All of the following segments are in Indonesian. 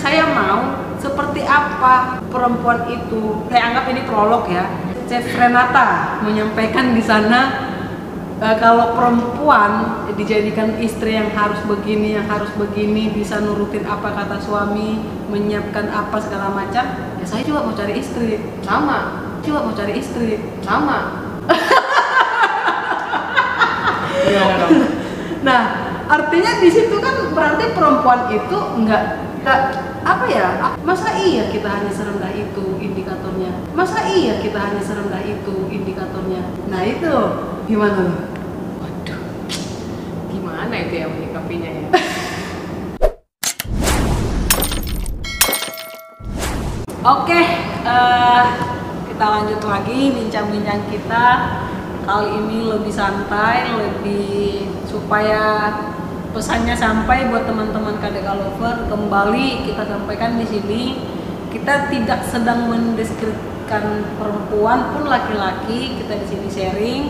saya mau seperti apa perempuan itu. Saya anggap ini prolog ya. Chef Renata menyampaikan di sana kalau perempuan dijadikan istri yang harus begini, bisa nurutin apa kata suami, menyiapkan apa segala macam. Ya saya juga mau cari istri. Sama. Nah, artinya di situ kan berarti perempuan itu enggak apa ya? Masa iya kita hanya serendah itu indikatornya? Nah itu gimana? Waduh, gimana itu ya menyikapinya ya? Oke, kita lanjut lagi bincang-bincang kita. Kali ini lebih santai, lebih supaya pesannya sampai buat teman-teman KDK Lover. Kembali kita sampaikan di sini, kita tidak sedang mendeskripsikan perempuan pun laki-laki. Kita di sini sharing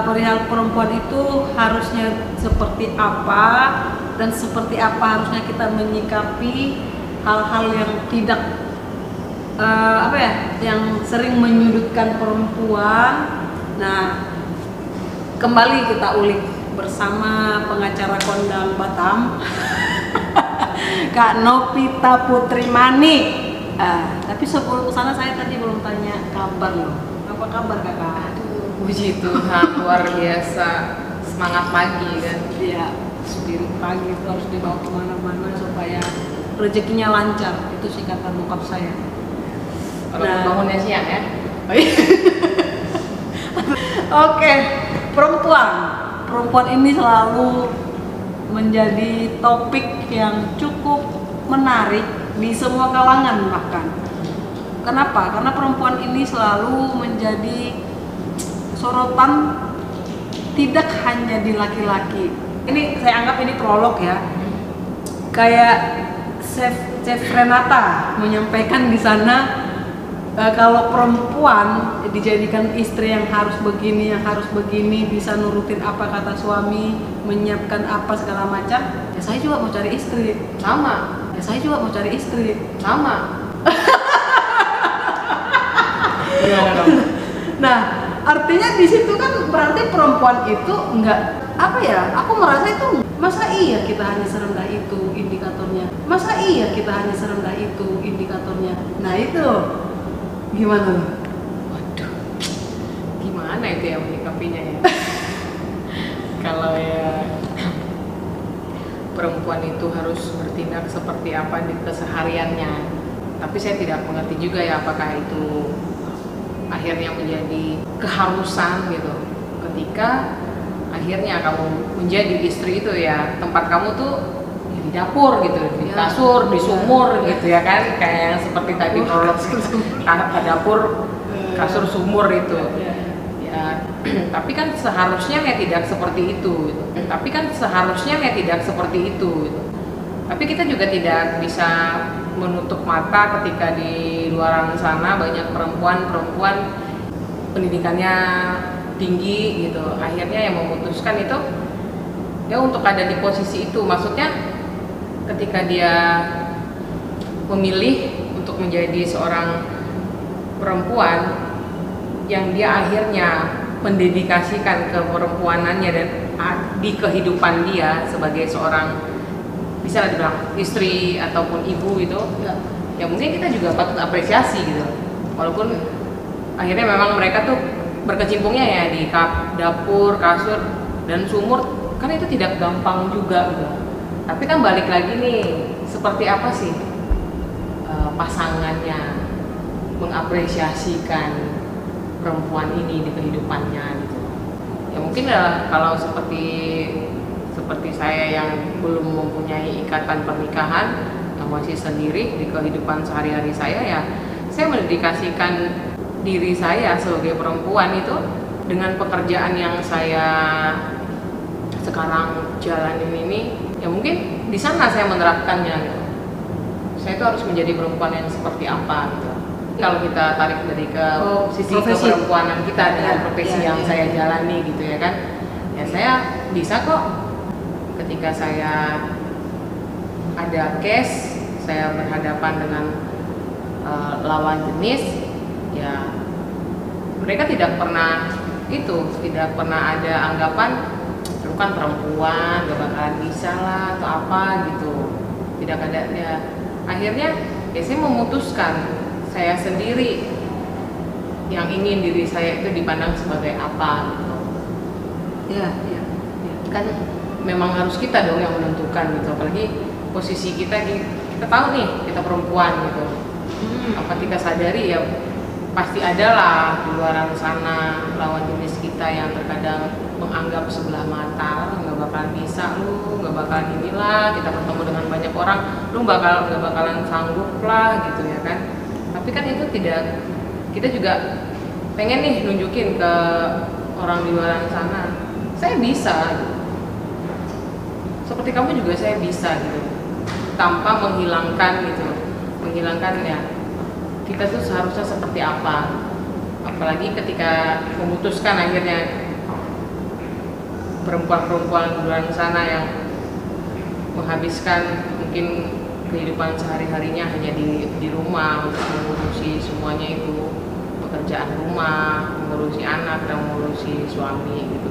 perihal perempuan itu harusnya seperti apa dan seperti apa harusnya kita menyikapi hal-hal yang tidak yang sering menyudutkan perempuan. Nah, kembali kita ulik bersama pengacara kondang Batam, Kak Novita Putri Mani. Tapi sebelum kesana saya tadi belum tanya kabar loh. Apa kabar kakak? Puji Tuhan, luar biasa. Semangat pagi kan? Iya, spirit pagi itu harus dibawa kemana-mana supaya rezekinya lancar. Itu singkatan bokap saya. Kalau bangunnya siang ya? Oke, perempuan ini selalu menjadi topik yang cukup menarik di semua kalangan bahkan. Kenapa? Karena perempuan ini selalu menjadi sorotan tidak hanya di laki-laki. Ini saya anggap ini prolog ya. Kayak Chef Renata menyampaikan di sana kalau perempuan dijadikan istri yang harus begini, bisa nurutin apa kata suami, menyiapkan apa segala macam. Ya saya juga mau cari istri. Sama. Nah, artinya di situ kan berarti perempuan itu enggak apa ya? Aku merasa itu masa iya kita hanya serendah itu indikatornya? Nah itu gimana? Waduh, gimana itu ya menyikapinya ya? Kalau ya perempuan itu harus bertindak seperti apa di kesehariannya. Tapi saya tidak mengerti juga ya apakah itu akhirnya menjadi keharusan gitu. Ketika akhirnya kamu menjadi istri itu ya tempat kamu tuh di dapur gitu, di kasur, di sumur gitu ya kan, kayak yang seperti tadi prolog dapur, kasur, sumur itu ya. Tapi kan seharusnya tidak seperti itu. Tapi kita juga tidak bisa menutup mata ketika di luar sana banyak perempuan pendidikannya tinggi gitu, akhirnya yang memutuskan itu ya untuk ada di posisi itu. Maksudnya ketika dia memilih untuk menjadi seorang perempuan yang dia akhirnya mendedikasikan keperempuanannya dan di kehidupan dia sebagai seorang bisa dibilang istri ataupun ibu gitu ya mungkin kita juga patut apresiasi gitu, walaupun akhirnya memang mereka tuh berkecimpungnya ya di dapur, kasur, dan sumur, kan itu tidak gampang juga gitu. Tapi kan balik lagi nih, seperti apa sih pasangannya mengapresiasikan perempuan ini di kehidupannya gitu. Ya mungkin kalau seperti saya yang belum mempunyai ikatan pernikahan, yang masih sendiri di kehidupan sehari-hari saya, ya saya mendedikasikan diri saya sebagai perempuan itu dengan pekerjaan yang saya sekarang jalanin ini, ya mungkin di sana saya menerapkannya gitu. Saya itu harus menjadi perempuan yang seperti apa gitu. Kalau kita tarik dari ke sisi keperempuanan kita dengan profesi yang saya jalani gitu ya kan, ya saya bisa kok ketika saya ada case, saya berhadapan dengan lawan jenis, ya mereka tidak pernah ada anggapan lu kan perempuan gak bakalan bisa lah atau apa gitu, tidak ada ya. Akhirnya ya saya memutuskan saya sendiri yang ingin diri saya itu dipandang sebagai apa gitu. Ya. Kan memang harus kita dong yang menentukan gitu, apalagi posisi kita tahu nih kita perempuan gitu. Apa kita sadari ya pasti ada lah di luar sana lawan jenis kita yang terkadang menganggap sebelah mata, nggak bakalan bisa lu, nggak bakalan inilah, kita bertemu dengan banyak orang, lu nggak bakalan sanggup lah gitu ya kan. Tapi kan itu tidak, kita juga pengen nih nunjukin ke orang di luar sana, saya bisa gitu. Seperti kamu juga saya bisa gitu, tanpa menghilangkan ya kita tuh seharusnya seperti apa. Apalagi ketika memutuskan akhirnya perempuan-perempuan di luar sana yang menghabiskan mungkin kehidupan sehari-harinya hanya di rumah untuk mengurusi semuanya itu, pekerjaan rumah, mengurusi anak dan mengurusi suami gitu.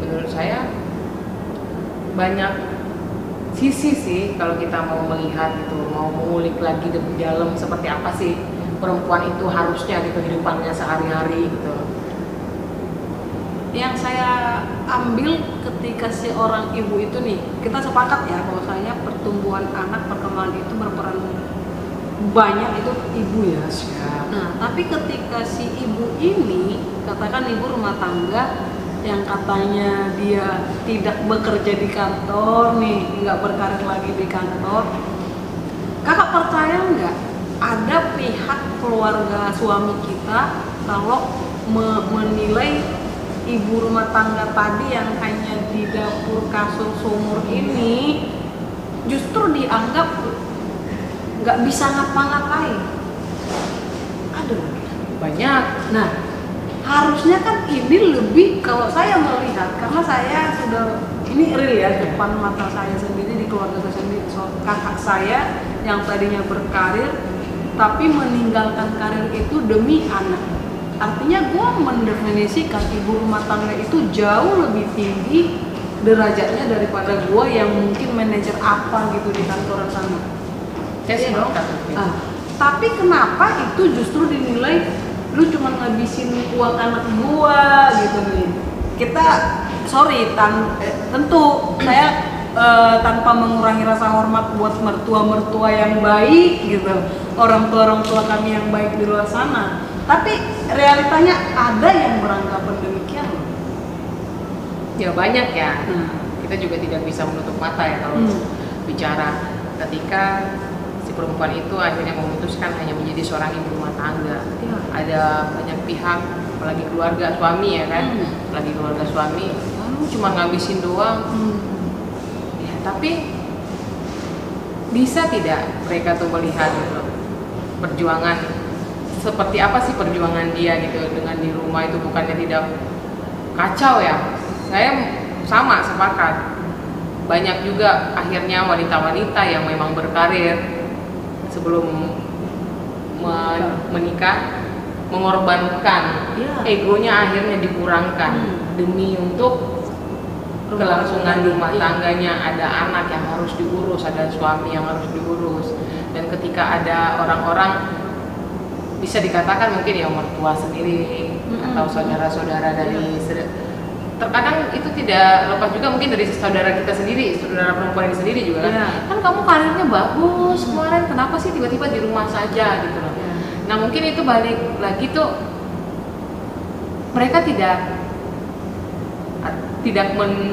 Menurut saya banyak sisi sih kalau kita mau melihat itu, mau mengulik lagi lebih dalam seperti apa sih perempuan itu harusnya di kehidupannya sehari-hari gitu. Yang saya ambil ketika si orang ibu itu nih, kita sepakat ya bahwasanya pertumbuhan anak, perkembangan itu berperan banyak itu ibu ya. Nah, tapi ketika si ibu ini, katakan ibu rumah tangga yang katanya dia tidak bekerja di kantor nih, nggak berkarir lagi di kantor, kakak percaya nggak ada pihak keluarga suami kita kalau menilai ibu rumah tangga tadi yang hanya di dapur kasur sumur ini justru dianggap nggak bisa ngapa-ngapain? Aduh, banyak. Nah, harusnya kan ini lebih, kalau saya melihat, karena saya sudah, ini real ya, depan mata saya sendiri, di keluarga saya sendiri, kakak saya yang tadinya berkarir tapi meninggalkan karir itu demi anak. Artinya gue mendefinisikan ibu rumah tangga itu jauh lebih tinggi derajatnya daripada gue yang mungkin manajer apa gitu di kantoran sana. Saya dong. Tapi kenapa itu justru dinilai lu cuma ngabisin uang anak gua gitu nih? Kita tentu saya tanpa mengurangi rasa hormat buat mertua-mertua yang baik gitu, orang tua kami yang baik di luar sana. Tapi realitanya ada yang beranggapan demikian loh. Ya banyak ya. Kita juga tidak bisa menutup mata ya kalau bicara ketika si perempuan itu akhirnya memutuskan hanya menjadi seorang ibu rumah tangga. Ya. Ada banyak pihak, apalagi keluarga suami ya kan, apalagi keluarga suami, lu cuma ngabisin doang. Ya, tapi bisa tidak mereka tuh melihat gitu, perjuangan seperti apa sih perjuangan dia gitu, dengan di rumah itu bukannya tidak kacau ya. Saya sama sepakat, banyak juga akhirnya wanita-wanita yang memang berkarir sebelum menikah mengorbankan egonya, akhirnya dikurangkan demi untuk kelangsungan rumah tangganya. Ada anak yang harus diurus, ada suami yang harus diurus, dan ketika ada orang-orang bisa dikatakan mungkin ya mertua sendiri atau saudara-saudara dari terkadang itu tidak lepas juga mungkin dari saudara kita sendiri, saudara perempuan ini sendiri juga kan. Kan kamu karirnya bagus kemarin, kenapa sih tiba-tiba di rumah saja gitu loh. Nah mungkin itu balik lagi tuh, mereka tidak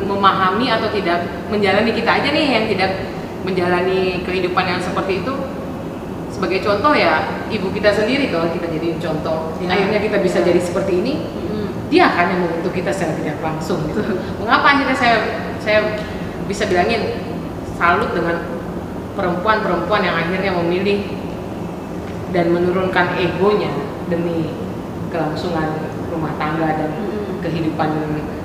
memahami atau tidak menjalani, kita aja nih yang tidak menjalani kehidupan yang seperti itu. Sebagai contoh ya ibu kita sendiri, kalau kita jadi contoh, akhirnya kita bisa jadi seperti ini. Dia akan yang membentuk kita secara tidak langsung gitu. Mengapa akhirnya saya bisa bilangin salut dengan perempuan-perempuan yang akhirnya memilih dan menurunkan egonya demi kelangsungan rumah tangga dan kehidupan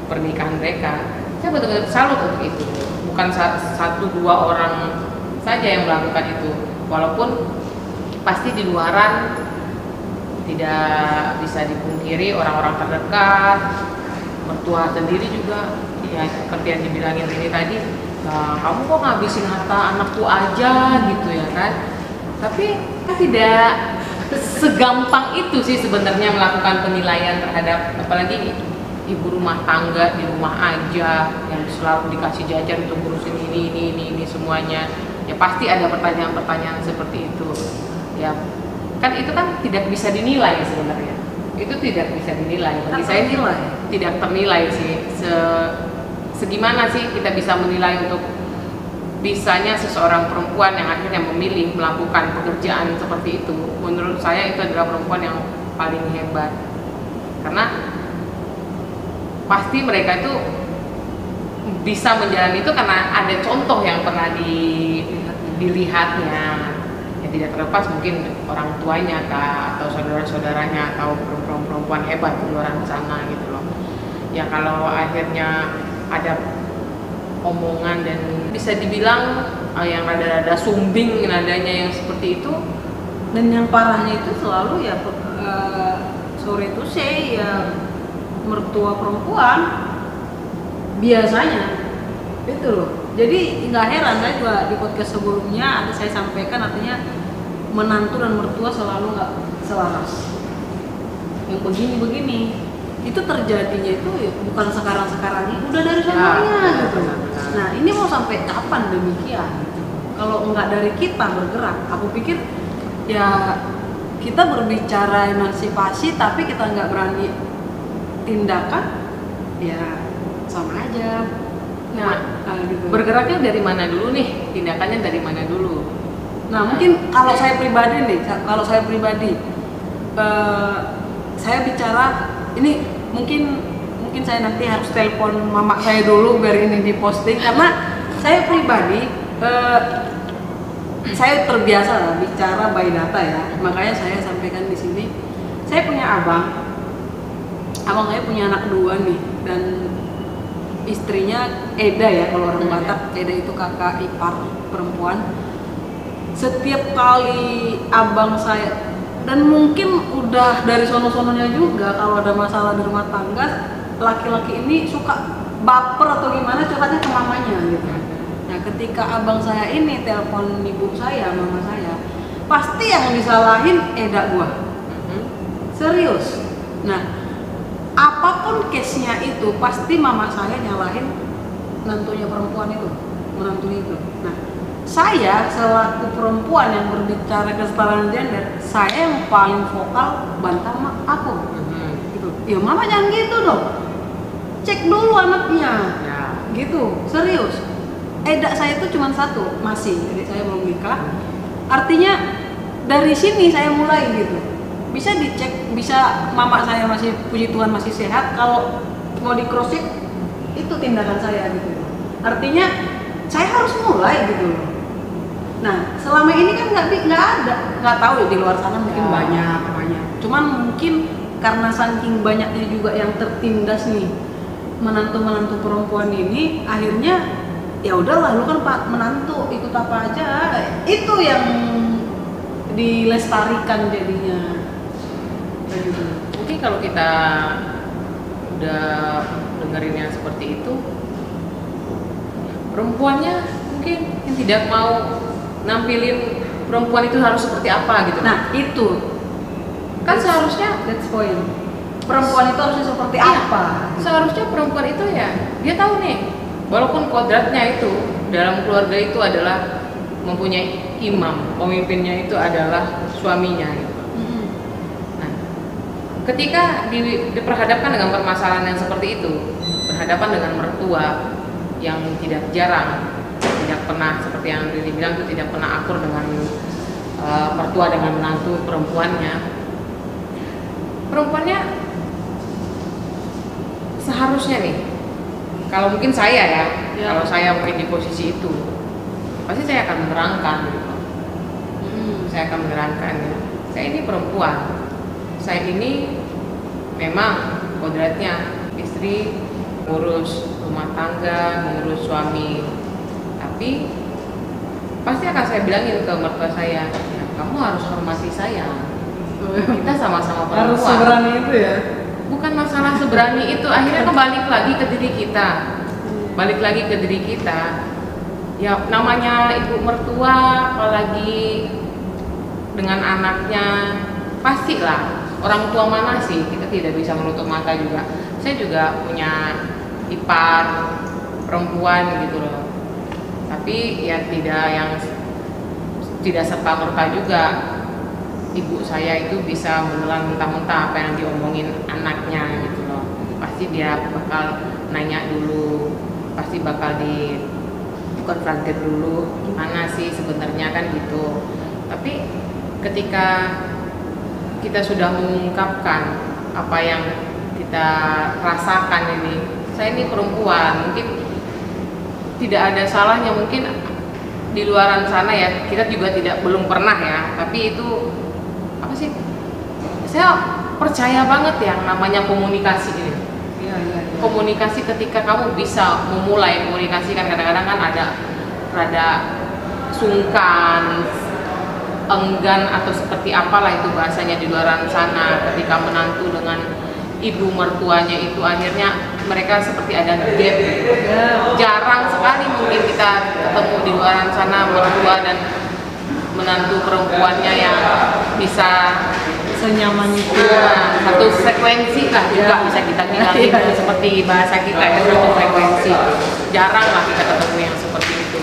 pernikahan mereka. Saya betul-betul salut untuk itu. Bukan 1-2 orang saja yang melakukan itu, Walaupun pasti di luaran tidak bisa dipungkiri orang-orang terdekat, mertua sendiri juga ya seperti yang dibilangin ini tadi, nah, kamu kok ngabisin harta anakku aja gitu ya kan. Tapi tidak segampang itu sih sebenarnya melakukan penilaian terhadap apalagi ibu rumah tangga di rumah aja yang selalu dikasih jajan untuk ngurusin ini semuanya. Ya pasti ada pertanyaan-pertanyaan seperti itu. Ya kan itu kan tidak bisa dinilai sebenarnya. Itu tidak bisa dinilai. Bagi saya sih tidak ternilai sih. Segimana sih kita bisa menilai untuk bisanya seseorang perempuan yang akhirnya memilih melakukan pekerjaan seperti itu. Menurut saya itu adalah perempuan yang paling hebat. Karena pasti mereka itu bisa menjalani itu karena ada contoh yang pernah dilihatnya. Ya tidak terlepas mungkin orang tuanya kah, atau saudara-saudaranya, atau perempuan-perempuan hebat di luar sana gitu loh. Ya kalau akhirnya ada omongan dan bisa dibilang yang rada-rada sumbing nadanya yang seperti itu, dan yang parahnya itu selalu ya sorry to say ya mertua perempuan biasanya itu loh. Jadi nggak heran, saya juga di podcast sebelumnya ada saya sampaikan, artinya menantu dan mertua selalu nggak selaras. Yang begini-begini itu terjadinya itu ya bukan sekarang-sekarang ini, udah dari sananya gitu. Nah ini mau sampai kapan demikian? Kalau nggak dari kita bergerak, aku pikir ya kita berbicara emansipasi tapi kita nggak berani tindakan, ya sama aja. Nah, gitu. Bergeraknya dari mana dulu nih? Tindakannya dari mana dulu? Nah mungkin kalau saya pribadi nih, saya bicara ini mungkin saya nanti harus telepon mama saya dulu biar ini diposting, karena saya pribadi saya terbiasa lah bicara by data ya, makanya saya sampaikan di sini. Saya punya abang saya punya anak 2 nih, dan istrinya Eda ya kalau orang Batak. Eda itu kakak ipar perempuan. Setiap kali abang saya, dan mungkin udah dari sono-sononya juga, kalau ada masalah di rumah tangga, laki-laki ini suka baper atau gimana, curhatnya ke mamanya gitu. Nah ketika abang saya ini telepon ibu saya, mama saya, pasti yang disalahin Eda gua. Serius. Nah apapun case-nya itu pasti mama saya nyalahin menantunya perempuan itu, menantu itu. Nah saya selaku perempuan yang berbicara kesetaraan gender, saya yang paling vokal bantah aku. Gitu. Ya mama jangan gitu dong, cek dulu anaknya. Ya. Gitu, serius. Eda saya itu cuma 1, masih, jadi saya belum nikah. Artinya dari sini saya mulai gitu. Bisa dicek, bisa mama saya masih, puji Tuhan masih sehat, kalau mau di cross check itu tindakan saya gitu. Artinya saya harus mulai gitu loh. Nah selama ini kan nggak tahu ya, di luar sana mungkin banyak. Cuman mungkin karena saking banyaknya juga yang tertindas nih menantu perempuan ini, akhirnya ya udahlah lu kan Pak menantu, ikut apa aja, itu yang dilestarikan jadinya. Gitu. Mungkin kalau kita udah dengerin yang seperti itu, perempuannya mungkin yang tidak mau nampilin perempuan itu harus seperti apa gitu. Nah itu kan seharusnya that's point. Perempuan itu harusnya seperti apa? Seharusnya perempuan itu ya dia tahu nih, walaupun kodratnya itu dalam keluarga itu adalah mempunyai imam, pemimpinnya itu adalah suaminya gitu. Ketika diperhadapkan dengan permasalahan yang seperti itu, berhadapan dengan mertua yang tidak jarang, tidak pernah seperti yang Rini bilang itu tidak pernah akur dengan mertua dengan menantu perempuannya seharusnya nih, kalau mungkin saya ya, kalau saya mungkin di posisi itu, pasti saya akan menerangkan gitu. Saya akan menerangkan ya, saya ini perempuan. Saya ini memang kodratnya istri, ngurus rumah tangga, ngurus suami. Tapi pasti akan saya bilangin ke mertua saya, ya, kamu harus hormati saya, kita sama-sama perempuan. Harus seberani itu ya. Bukan masalah seberani itu, akhirnya kembali lagi ke diri kita, balik lagi ke diri kita. Ya namanya ibu mertua, apalagi dengan anaknya, pastilah orang tua mana sih, kita tidak bisa menutup mata juga. Saya juga punya ipar perempuan gitu loh, tapi ya tidak serta-merta juga ibu saya itu bisa menelan mentah-mentah apa yang diomongin anaknya gitu loh. Pasti dia bakal nanya dulu, pasti bakal dikonfrontir dulu, gimana sih sebenarnya kan gitu. Tapi ketika kita sudah mengungkapkan apa yang kita rasakan ini, saya ini perempuan, mungkin tidak ada salahnya, mungkin di luaran sana ya kita juga belum pernah ya, tapi itu apa sih, saya percaya banget ya namanya komunikasi ini. Iya. Komunikasi, ketika kamu bisa memulai komunikasi, kan kadang-kadang kan ada rada sungkan, enggan atau seperti apalah itu bahasanya di luaran sana, ketika menantu dengan ibu mertuanya itu akhirnya mereka seperti ada gap. Jarang sekali mungkin kita ketemu di luaran sana mertua dan menantu perempuannya yang bisa Senyaman itu. Satu frekuensi lah juga bisa kita bilang seperti bahasa kita ya, satu frekuensi. Jarang lah kita ketemu yang seperti itu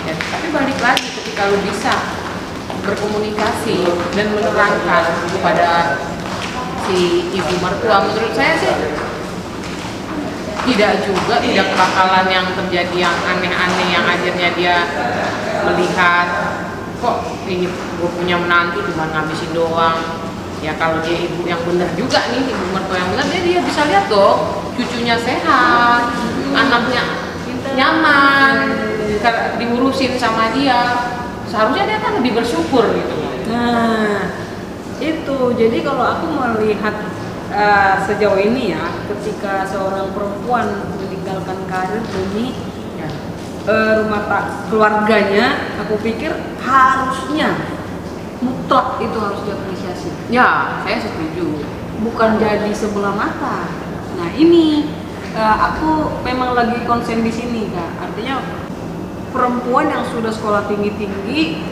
ya. Tapi balik lagi, ketika lu bisa berkomunikasi dan menerangkan kepada si ibu mertua, menurut saya sih tidak bakalan yang terjadi yang aneh-aneh, yang akhirnya dia melihat kok ini gue punya menantu cuma ngabisin doang. Ya kalau dia ibu yang benar juga nih, ibu mertua yang benar, dia bisa lihat dong cucunya sehat, anaknya nyaman, diurusin sama dia. Seharusnya dia kan lebih bersyukur gitu. Nah, itu. Jadi kalau aku melihat sejauh ini ya, ketika seorang perempuan meninggalkan karir demi keluarganya, aku pikir harusnya mutlak itu harus diapresiasi. Ya, saya setuju. Bukan jadi sebelah mata. Nah ini aku memang lagi konsen di sini Kak. Artinya perempuan yang sudah sekolah tinggi-tinggi,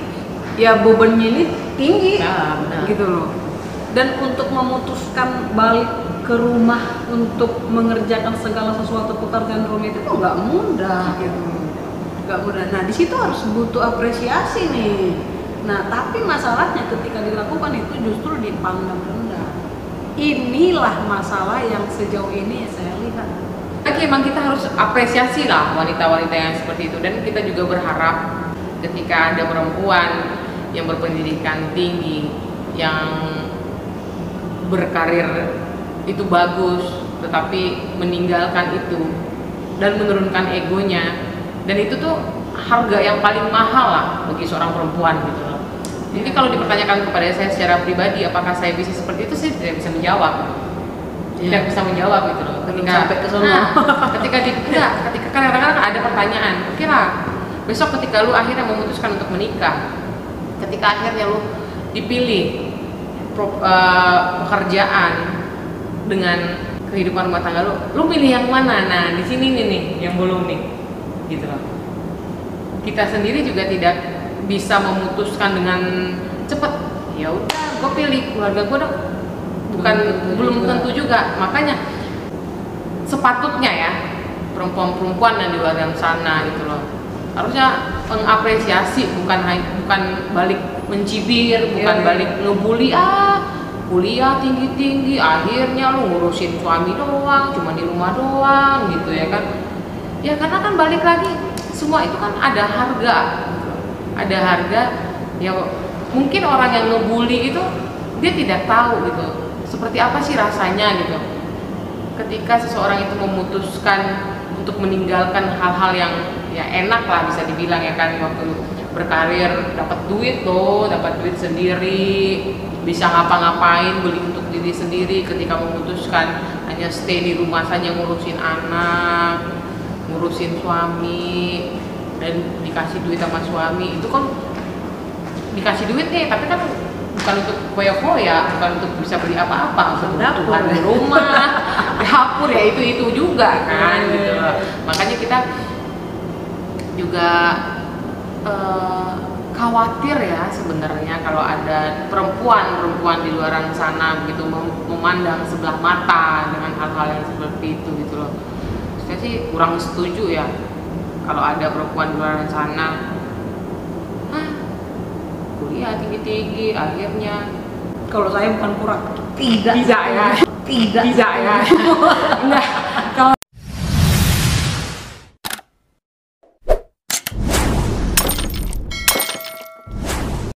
ya bebannya ini tinggi, gitu loh. Dan untuk memutuskan balik ke rumah untuk mengerjakan segala sesuatu pekerjaan rumah itu tuh nggak mudah, gitu. Nggak mudah. Nah di situ harus butuh apresiasi nih. Nah, tapi masalahnya ketika dilakukan itu justru dipandang rendah. Inilah masalah yang sejauh ini saya lihat. Oke, emang kita harus apresiasi lah wanita-wanita yang seperti itu, dan kita juga berharap ketika ada perempuan yang berpendidikan tinggi, yang berkarir itu bagus, tetapi meninggalkan itu dan menurunkan egonya, dan itu tuh harga yang paling mahal lah bagi seorang perempuan gitu loh. Jadi kalau dipertanyakan kepada saya secara pribadi apakah saya bisa seperti itu, saya tidak bisa menjawab. Tidak bisa menjawab gitu loh. Ketika sampai ke sana. Ketika kadang-kadang ada pertanyaan, oke lah, besok ketika lu akhirnya memutuskan untuk menikah, ketika akhirnya lu dipilih pekerjaan dengan kehidupan rumah tangga lu pilih yang mana? Nah, di sini nih yang belum nih, gitu loh. Kita sendiri juga tidak bisa memutuskan dengan cepat. Ya udah, gue pilih keluarga gue dong. Belum tentu juga. Makanya sepatutnya ya perempuan-perempuan yang di luar sana gitu loh, harusnya mengapresiasi, bukan balik mencibir, bukan balik ngebully, kuliah tinggi-tinggi akhirnya lu ngurusin suami doang, cuma di rumah doang gitu ya kan. Ya karena kan balik lagi, semua itu kan ada harga. Ada harga, ya mungkin orang yang ngebully itu dia tidak tahu gitu seperti apa sih rasanya gitu ketika seseorang itu memutuskan untuk meninggalkan hal-hal yang ya enak lah bisa dibilang ya kan, waktu berkarir dapat duit sendiri, bisa ngapa-ngapain, beli untuk diri sendiri, ketika memutuskan hanya stay di rumah saja ngurusin anak, ngurusin suami, dan dikasih duit sama suami, itu kan dikasih duit nih, tapi kan bukan untuk foya-foya, bukan untuk bisa beli apa-apa, untuk kebutuhan di rumah, dapur ya itu juga kan gitu loh. Makanya kita juga khawatir ya sebenarnya kalau ada perempuan di luar sana begitu memandang sebelah mata dengan hal-hal yang seperti itu gitu loh. Saya sih kurang setuju ya kalau ada perempuan di luar sana kuliah tinggi-tinggi akhirnya. Kalau saya bukan kurang, tidak ya. Enggak.